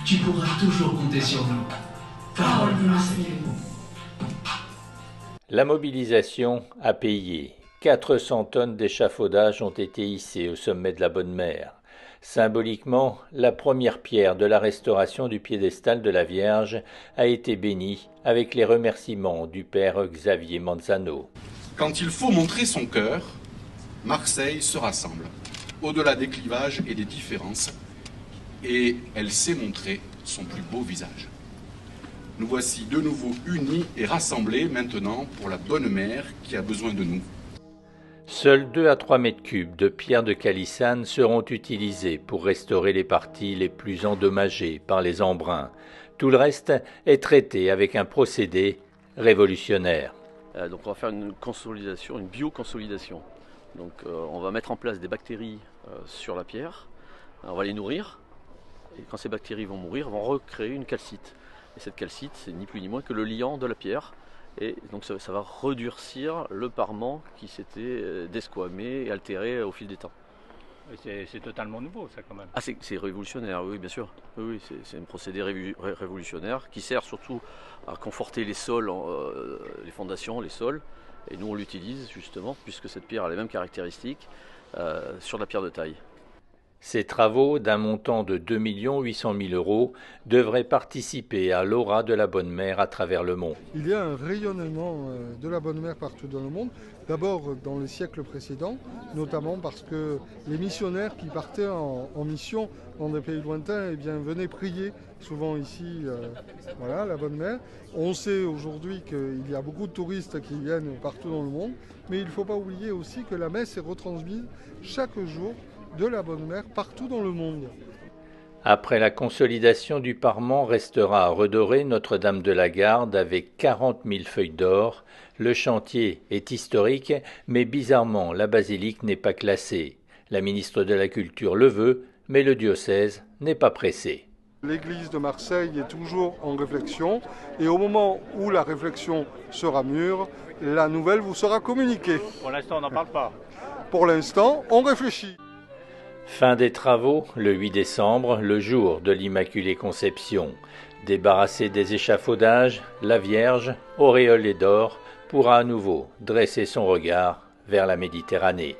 Tu pourras toujours compter sur nous. Parole de Marseille. La mobilisation a payé. 400 tonnes d'échafaudage ont été hissées au sommet de la Bonne Mère. Symboliquement, la première pierre de la restauration du piédestal de la Vierge a été bénie avec les remerciements du père Xavier Manzano. Quand il faut montrer son cœur, Marseille se rassemble, au-delà des clivages et des différences, et elle sait montrer son plus beau visage. Nous voici de nouveau unis et rassemblés maintenant pour la Bonne Mère qui a besoin de nous. Seuls 2 à 3 mètres cubes de pierre de calissane seront utilisés pour restaurer les parties les plus endommagées par les embruns. Tout le reste est traité avec un procédé révolutionnaire. Donc on va faire une consolidation, une bioconsolidation. Donc on va mettre en place des bactéries sur la pierre, on va les nourrir, et quand ces bactéries vont mourir, on va recréer une calcite. Et cette calcite, c'est ni plus ni moins que le liant de la pierre. Et donc ça va redurcir le parement qui s'était desquamé et altéré au fil des temps. C'est totalement nouveau ça quand même. Ah c'est révolutionnaire, oui bien sûr. Oui, c'est un procédé révolutionnaire qui sert surtout à conforter les sols, les fondations, les sols. Et nous on l'utilise justement puisque cette pierre a les mêmes caractéristiques sur la pierre de taille. Ces travaux, d'un montant de 2 800 000 €, devraient participer à l'aura de la Bonne Mère à travers le monde. Il y a un rayonnement de la Bonne Mère partout dans le monde, d'abord dans les siècles précédents, notamment parce que les missionnaires qui partaient en mission dans des pays lointains venaient prier souvent ici la Bonne Mère. On sait aujourd'hui qu'il y a beaucoup de touristes qui viennent partout dans le monde, mais il ne faut pas oublier aussi que la messe est retransmise chaque jour de la Bonne Mère partout dans le monde. Après la consolidation du parement, restera à redorer Notre-Dame de la Garde avec 40 000 feuilles d'or. Le chantier est historique, mais bizarrement, la basilique n'est pas classée. La ministre de la Culture le veut, mais le diocèse n'est pas pressé. L'église de Marseille est toujours en réflexion, et au moment où la réflexion sera mûre, la nouvelle vous sera communiquée. Pour l'instant, on n'en parle pas. Pour l'instant, on réfléchit. Fin des travaux, le 8 décembre, le jour de l'Immaculée Conception. Débarrassée des échafaudages, la Vierge, auréolée d'or, pourra à nouveau dresser son regard vers la Méditerranée.